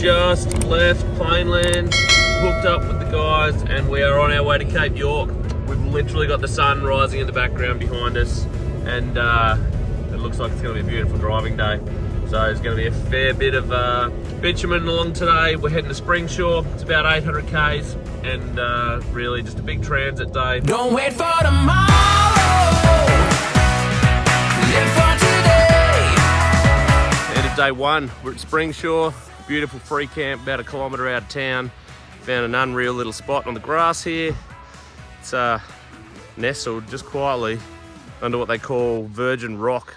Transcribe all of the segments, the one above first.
just left Plainland, hooked up with the guys, and we are on our way to Cape York. We've literally got the sun rising in the background behind us, and it looks like it's going to be a beautiful driving day. So there's going to be a fair bit of bitumen along today. We're heading to Springshore. It's about 800 k's, and really just a big transit day. Don't wait for tomorrow. Live for today. End of day one. We're at Springshore. Beautiful free camp, about a kilometre out of town. Found an unreal little spot on the grass here. It's nestled just quietly under what they call virgin rock.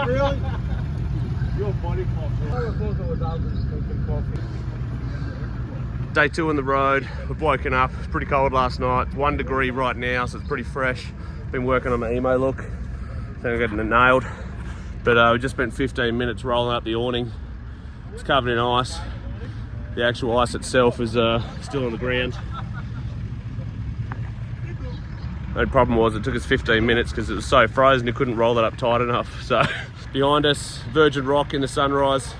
Really? Your body clock. I thought it was able to drink coffee. Day two on the road. We've woken up. It's pretty cold last night. 1 degree right now, so it's pretty fresh. Been working on my emo look. Think I'm getting it nailed. But we just spent 15 minutes rolling up the awning. It's covered in ice. The actual ice itself is still on the ground. The only problem was it took us 15 minutes because it was so frozen you couldn't roll it up tight enough. So behind us, virgin rock in the sunrise,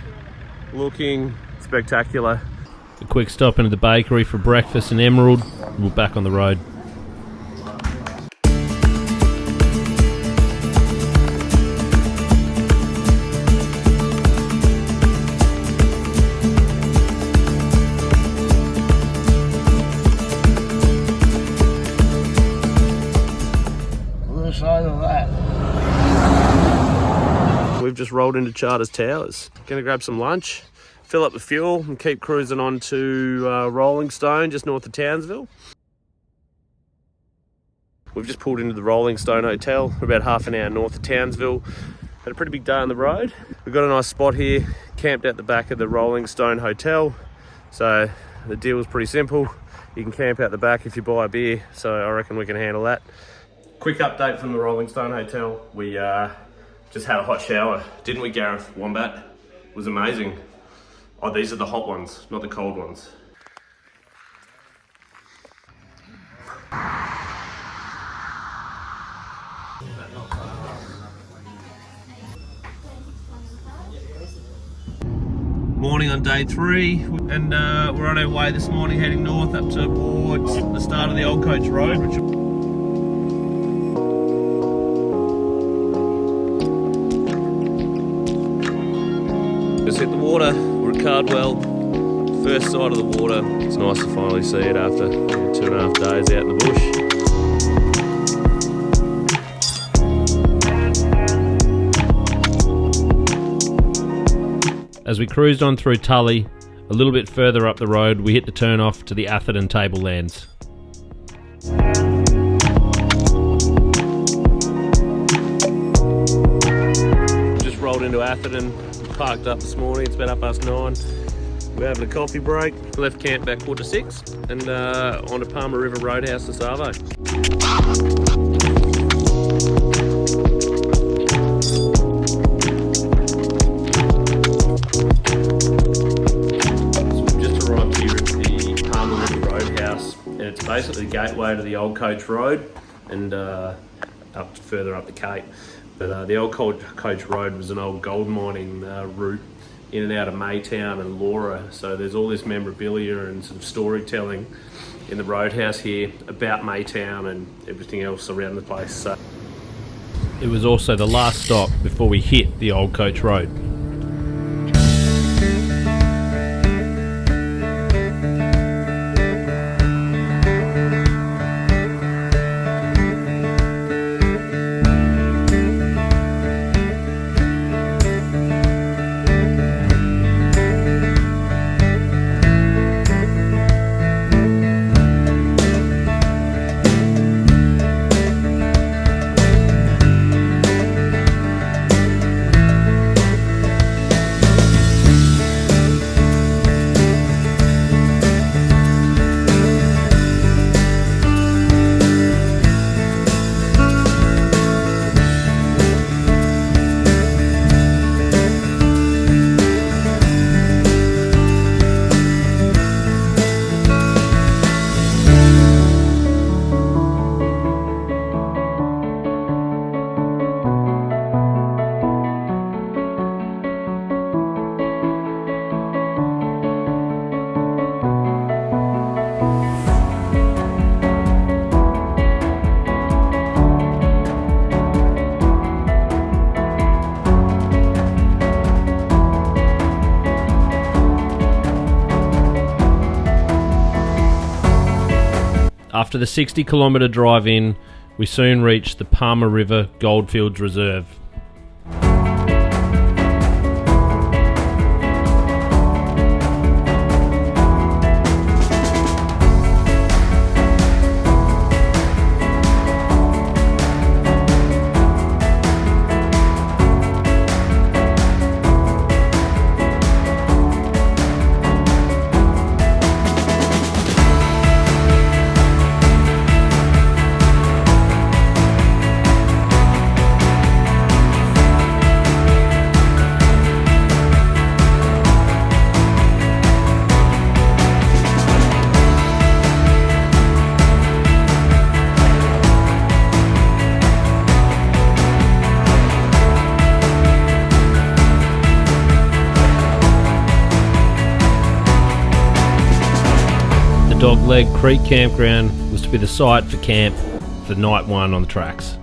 looking spectacular. A quick stop into the bakery for breakfast and Emerald. We're back on the road. We've just rolled into Charters Towers. Gonna grab some lunch, fill up the fuel and keep cruising on to Rolling Stone, just north of Townsville. We've just pulled into the Rolling Stone Hotel. We're about half an hour north of Townsville. Had a pretty big day on the road. We've got a nice spot here, camped out the back of the Rolling Stone Hotel. So the deal is pretty simple. You can camp out the back if you buy a beer, so I reckon we can handle that. Quick update from the Rolling Stone Hotel. We just had a hot shower, didn't we, Gareth? Wombat? It was amazing. Oh, these are the hot ones, not the cold ones. Morning on day 3, and we're on our way this morning, heading north up towards the start of the Old Coach Road, which just hit the water. We're at Cardwell, first side of the water. It's nice to finally see it after 2.5 days out in the bush. As we cruised on through Tully, a little bit further up the road, we hit the turn off to the Atherton Tablelands. Just rolled into Atherton. Parked up this morning, it's about 9:30. We're having a coffee break. Left camp about 5:45 and on to Palmer River Roadhouse to Savo. So we've just arrived here at the Palmer River Roadhouse, and it's basically the gateway to the Old Coach Road and further up the Cape. But the Old Coach Road was an old gold mining route in and out of Maytown and Laura. So there's all this memorabilia and some storytelling in the roadhouse here about Maytown and everything else around the place. So it was also the last stop before we hit the Old Coach Road. After the 60-kilometre drive in, we soon reached the Palmer River Goldfields Reserve. Dogleg Creek Campground was to be the site for camp for night one on the tracks.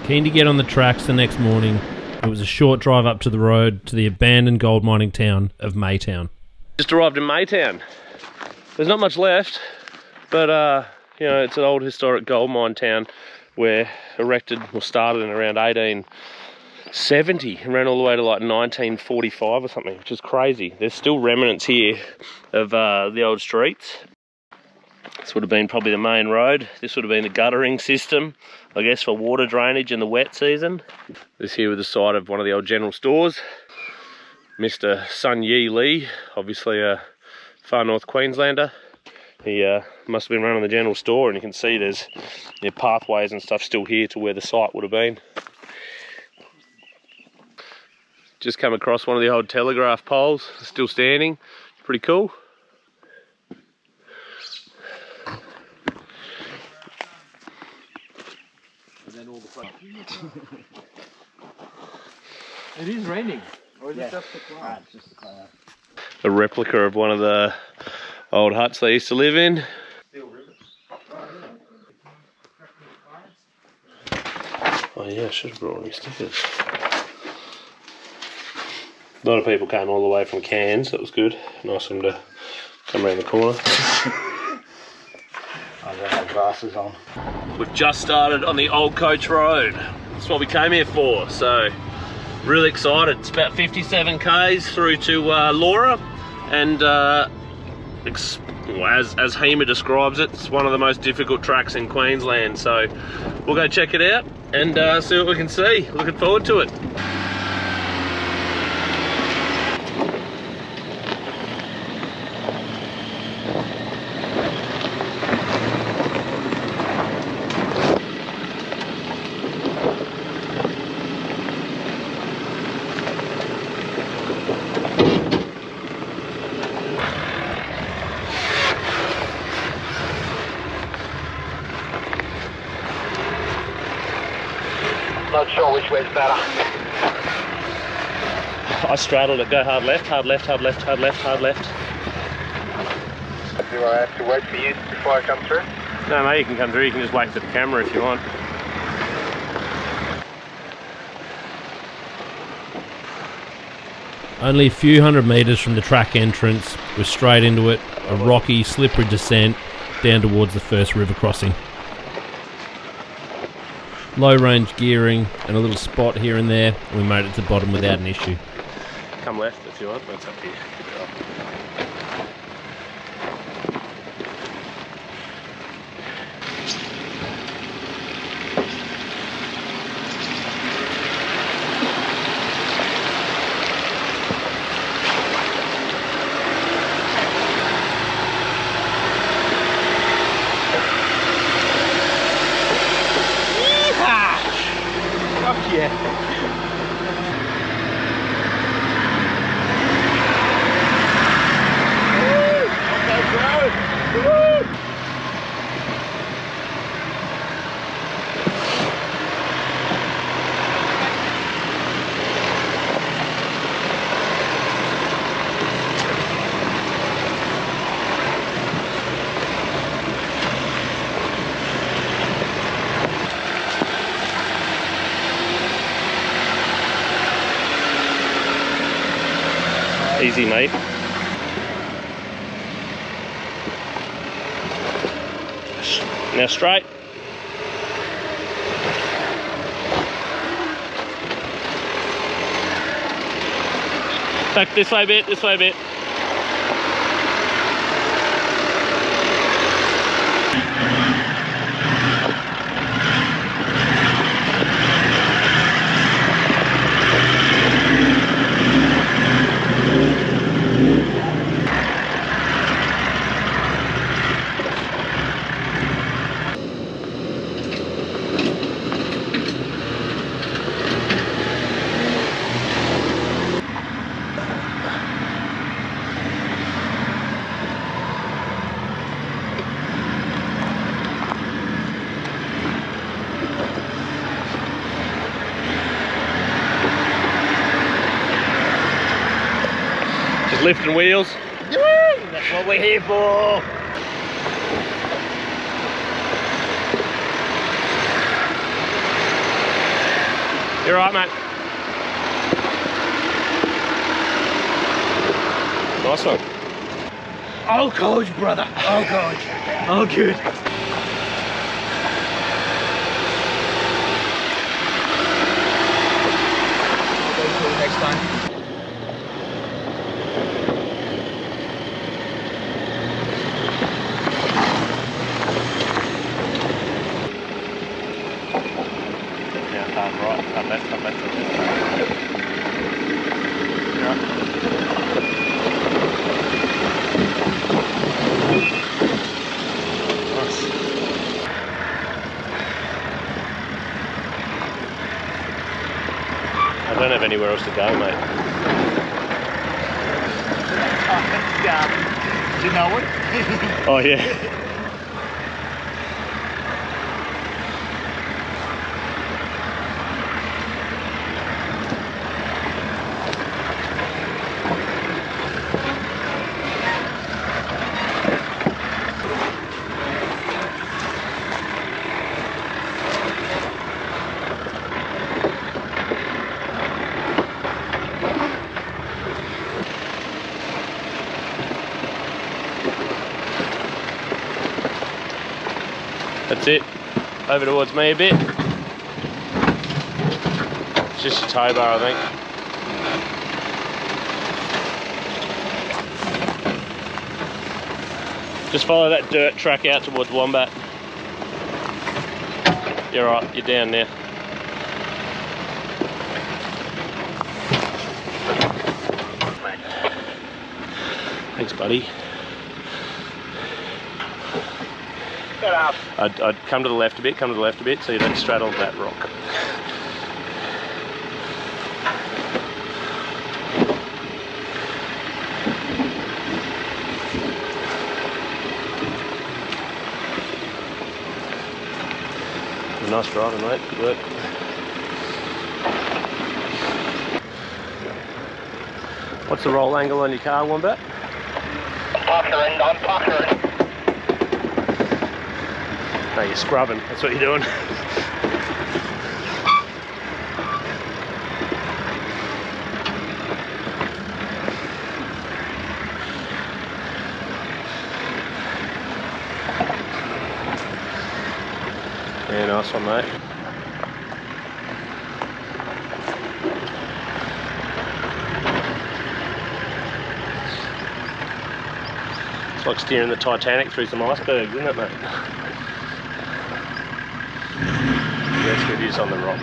Keen to get on the tracks the next morning, it was a short drive up to the road to the abandoned gold mining town of Maytown. Just arrived in Maytown. There's not much left, but you know, it's an old historic gold mine town where started in around 1870 and ran all the way to like 1945 or something, which is crazy. There's still remnants here of the old streets. This would have been probably the main road. This would have been the guttering system, I guess, for water drainage in the wet season. This here was the site of one of the old general stores. Mr. Sun Yi Lee, obviously a far north Queenslander. He must have been running the general store, and you can see there's pathways and stuff still here to where the site would have been. Just come across one of the old telegraph poles, still standing. Pretty cool. It is raining. Or is it just the cloud? It's just the cloud. A replica of one of the old huts they used to live in. Oh yeah, I should have brought any stickers. A lot of people came all the way from Cairns, that was good. Nice of them to come around the corner. I don't have glasses on. We've just started on the Old Coach Road. That's what we came here for, so really excited. It's about 57 k's through to Laura, and as Hema describes it, it's one of the most difficult tracks in Queensland, so we'll go check it out and see what we can see. Looking forward to it. Not sure which way's better. I straddled it. Go hard left, hard left, hard left, hard left, hard left. Do I have to wait for you before I come through? No, mate, you can come through. You can just wait for the camera if you want. Only a few hundred metres from the track entrance, we're straight into it, a rocky, slippery descent down towards the first river crossing. Low range gearing and a little spot here and there, and we made it to the bottom without an issue. Come left if you want, that's up to you. Easy, mate. Now straight. Back this way a bit, this way a bit. Lifting wheels. That's what we're here for. You're right, mate. Nice one. All coach, brother. All coach. All good. Next time. Right, up left, up left, up left. Yeah. Nice. I don't have anywhere else to go, mate. Do you know it? Oh, yeah. That's it. Over towards me a bit. It's just a tow bar, I think. Just follow that dirt track out towards Wombat. You're right, you're down now. Thanks, buddy. Get up. I'd come to the left a bit, so you don't straddle that rock. Nice driving, mate. Good work. What's the roll angle on your car, Wombat? I'm puckering. No, you're scrubbing. That's what you're doing. Nice one, mate. It's like steering the Titanic through some icebergs, isn't it, mate? That's good use on the rock.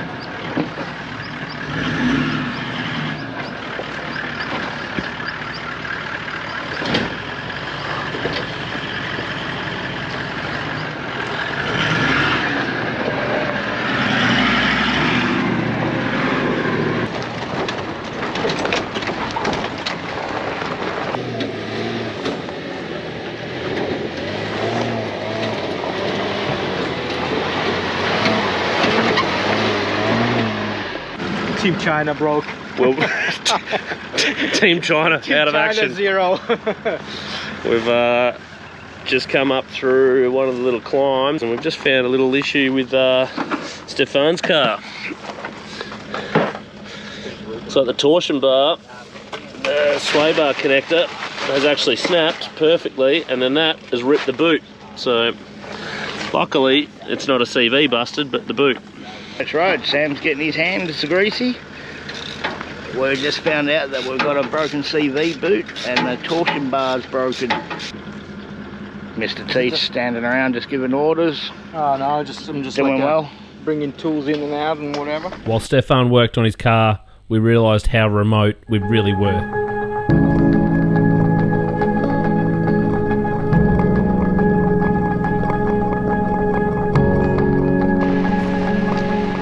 Team China broke. Well, Team China out of action. 0. We've just come up through one of the little climbs and we've just found a little issue with Stefan's car. So the torsion bar, sway bar connector has actually snapped perfectly, and then that has ripped the boot. So luckily it's not a CV busted, but the boot. That's right, Sam's getting his hands greasy. We just found out that we've got a broken CV boot and the torsion bar's broken. Mr. T's standing around just giving orders. Oh no, I'm just Doing like well. Bringing tools in and out and whatever. While Stefan worked on his car, we realised how remote we really were.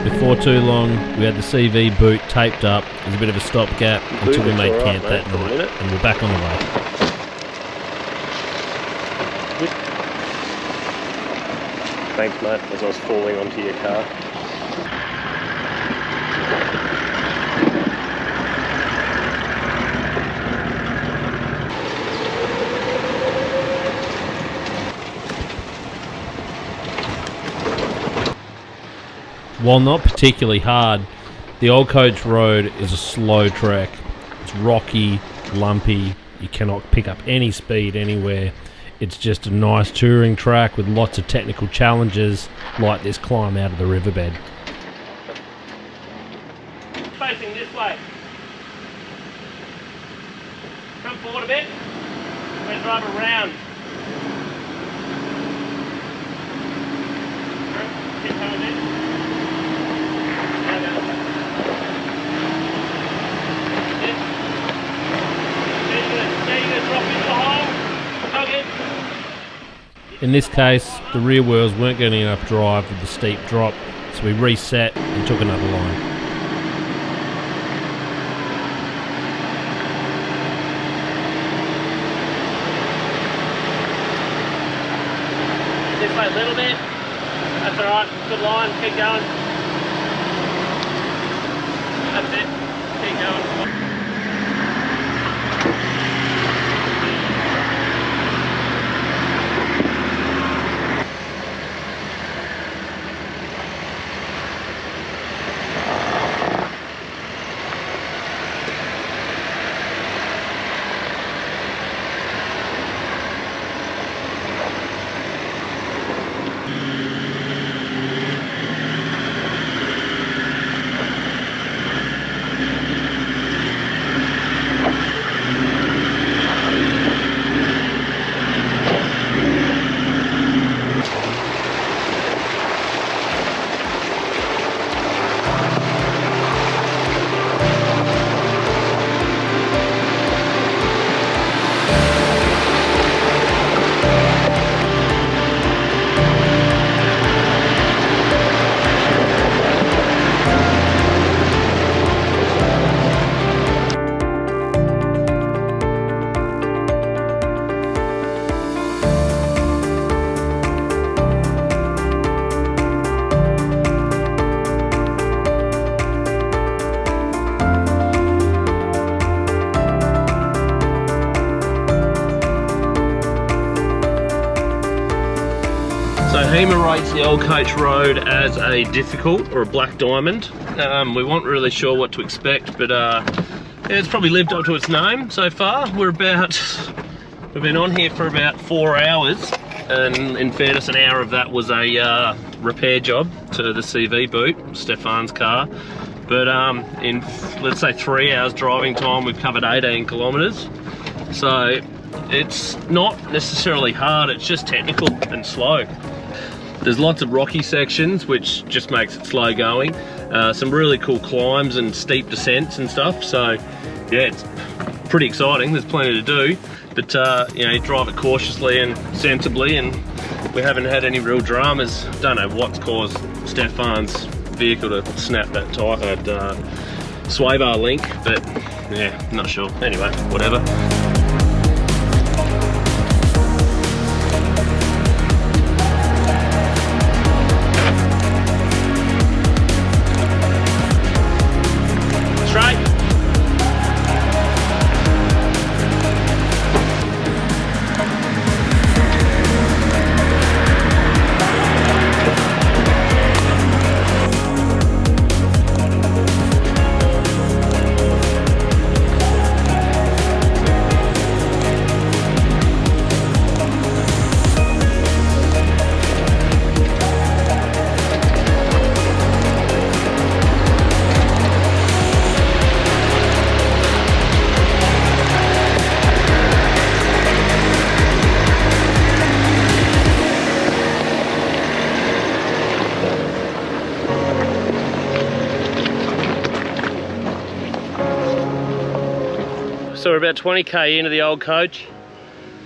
Before too long, we had the CV boot taped up as a bit of a stopgap until we made camp that night, and we're back on the way. Thanks, mate, as I was falling onto your car. While not particularly hard, the Old Coach Road is a slow trek. It's rocky, lumpy, you cannot pick up any speed anywhere. It's just a nice touring track with lots of technical challenges like this climb out of the riverbed. Facing this way. Come forward a bit. We're going to drive around. Keep coming in. In this case, the rear wheels weren't getting enough drive with the steep drop, so we reset and took another line. This way a little bit. That's alright, good line, keep going. That's it, keep going. So Hema rates the Old Coach Road as a difficult or a black diamond. We weren't really sure what to expect, but yeah, it's probably lived up to its name so far. We've been on here for about 4 hours, and in fairness, an hour of that was a repair job to the CV boot, Stefan's car. But in, let's say, 3 hours driving time, we've covered 18 kilometres. So it's not necessarily hard, it's just technical and slow. There's lots of rocky sections, which just makes it slow going. Some really cool climbs and steep descents and stuff. So yeah, it's pretty exciting. There's plenty to do, but you know, drive it cautiously and sensibly, and we haven't had any real dramas. Don't know what's caused Stefan's vehicle to snap that sway bar link, but yeah, not sure. Anyway, whatever. So we're about 20k into the old coach.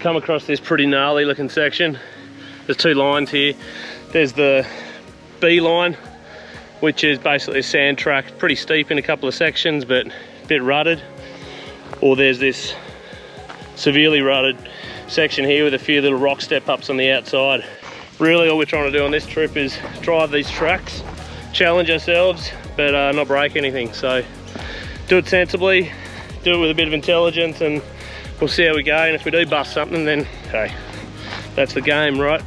Come across this pretty gnarly looking section. There's two lines here. There's the B line, which is basically a sand track, pretty steep in a couple of sections, but a bit rutted. Or there's this severely rutted section here with a few little rock step ups on the outside. Really all we're trying to do on this trip is drive these tracks, challenge ourselves, but not break anything. So do it sensibly, do it with a bit of intelligence, and we'll see how we go. And if we do bust something, then hey, that's the game, right?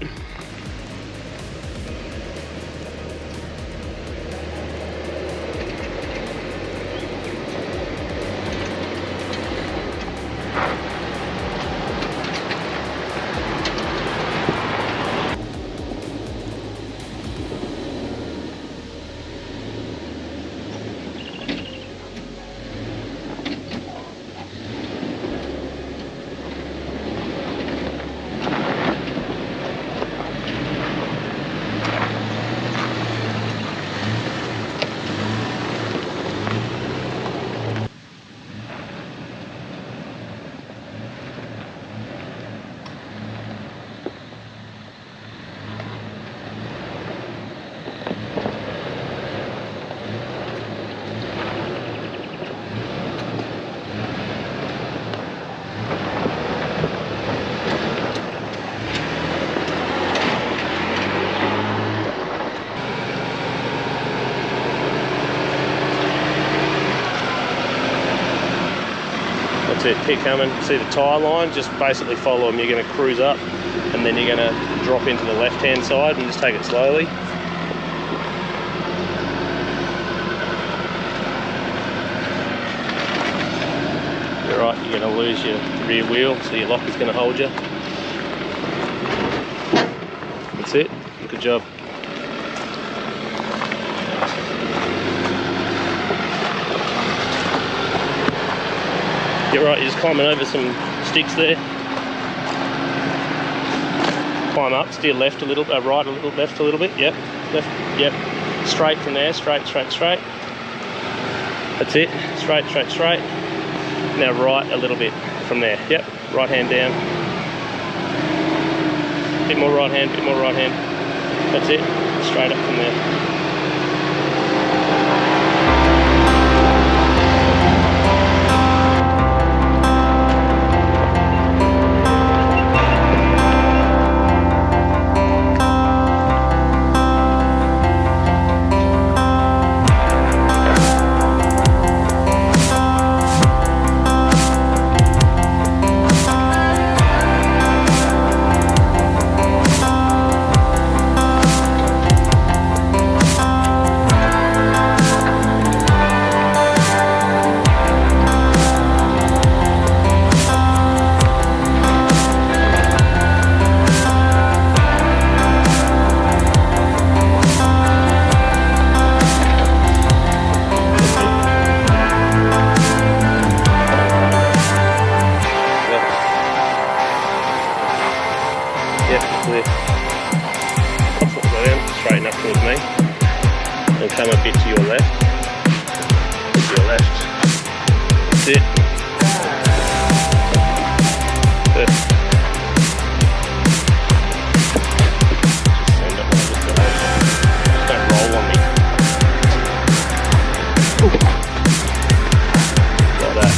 That's it, keep coming. See the tyre line, just basically follow them. You're going to cruise up and then you're going to drop into the left hand side and just take it slowly. You're right, you're going to lose your rear wheel, so your lock is going to hold you. That's it, good job. You're right, you're just climbing over some sticks there. Climb up, steer left a little, right a little, left a little bit, yep, left, yep. Straight from there, straight, straight, straight. That's it, straight, straight, straight. Now right a little bit from there, yep, right hand down. Bit more right hand, bit more right hand. That's it, straight up from there. your left. With your left. That's it. Perfect. Just don't roll on me. Ooh. Like that.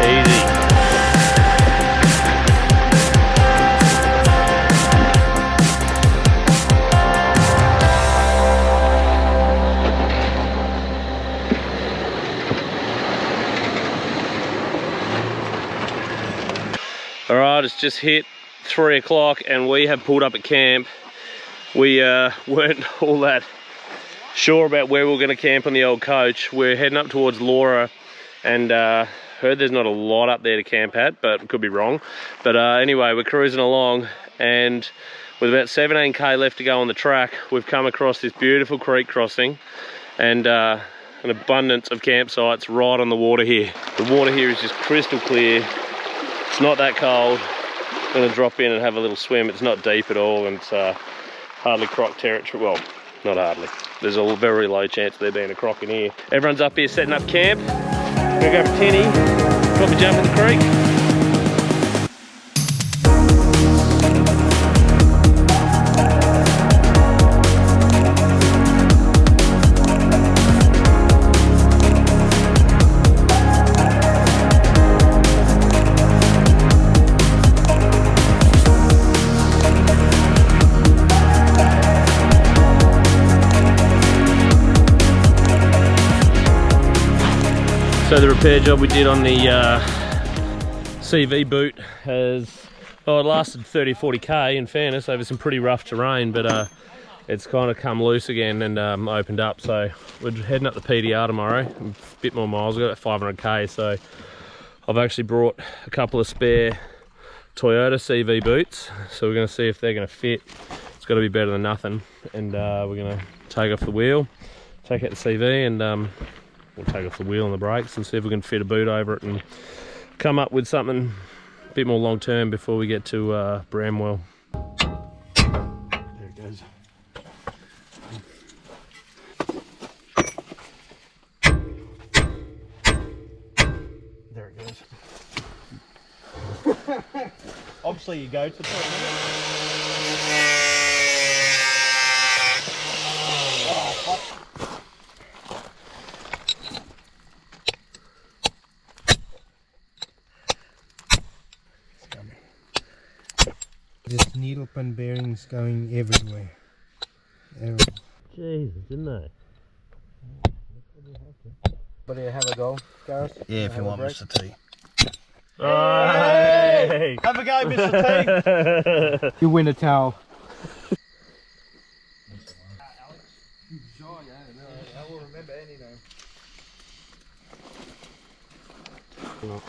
Easy. Alright, it's just hit 3 o'clock and we have pulled up at camp. We weren't all that sure about where we were going to camp on the old coach. We're heading up towards Laura and heard there's not a lot up there to camp at, but could be wrong. But anyway, we're cruising along and with about 17k left to go on the track, we've come across this beautiful creek crossing and an abundance of campsites right on the water here. The water here is just crystal clear. It's not that cold. I'm going to drop in and have a little swim. It's not deep at all and it's hardly croc territory. Well, not hardly. There's a very low chance of there being a croc in here. Everyone's up here setting up camp. Gonna go for tinny, probably jump in the creek. So the repair job we did on the CV boot has, well, it lasted 30 or 40k in fairness over some pretty rough terrain, but it's kind of come loose again and opened up. So we're heading up the PDR tomorrow, a bit more miles, we've got about 500k. So I've actually brought a couple of spare Toyota CV boots. So we're gonna see if they're gonna fit. It's gotta be better than nothing. And we're gonna take off the wheel, take out the CV and we'll take off the wheel and the brakes and see if we can fit a boot over it and come up with something a bit more long term before we get to Bramwell. There it goes. There it goes. Obviously you go to Just needle pin bearings going everywhere. Jesus, didn't they? But you have a go, Gareth? Yeah, if you want, Mr. T. Hey! have a go, Mr. T. You win a towel.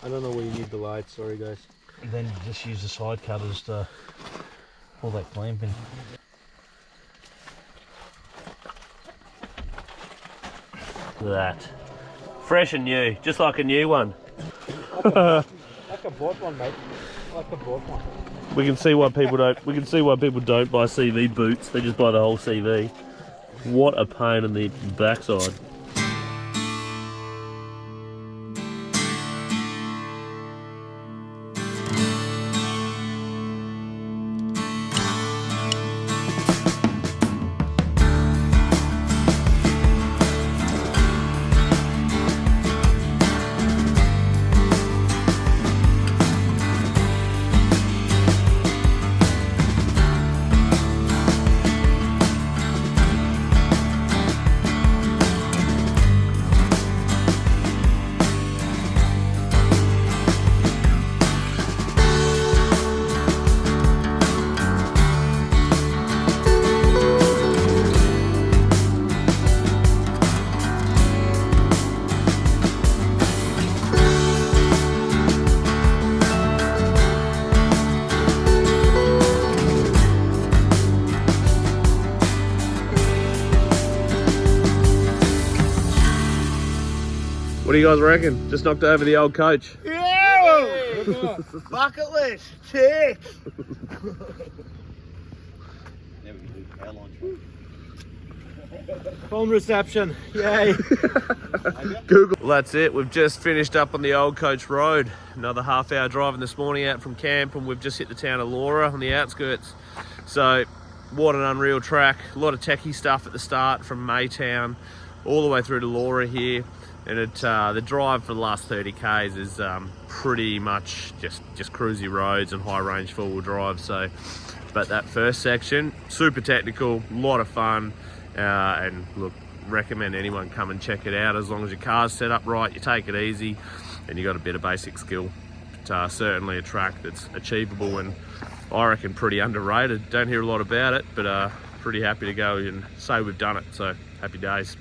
I don't know where you need the lights, sorry guys. And then you just use the side cutters to pull that clamp in. That. Fresh and new, just like a new one. Like a bought one, mate. Like a bought one. We can see why people don't. We can see why people don't buy CV boots. They just buy the whole CV. What a pain in the backside. What do you guys reckon? Just knocked over the old coach. Yeah! Bucket list, tick. Phone reception, yay. Well, that's it. We've just finished up on the Old Coach Road. Another half-hour driving this morning out from camp, and we've just hit the town of Laura on the outskirts. So, what an unreal track. A lot of techie stuff at the start from Maytown all the way through to Laura here. And the drive for the last 30 k's is pretty much just cruisy roads and high range four-wheel drive. So, but that first section, super technical, a lot of fun. And look, recommend anyone come and check it out. As long as your car's set up right, you take it easy, and you got a bit of basic skill. But, certainly a track that's achievable and I reckon pretty underrated. Don't hear a lot about it, but pretty happy to go and say we've done it. So happy days.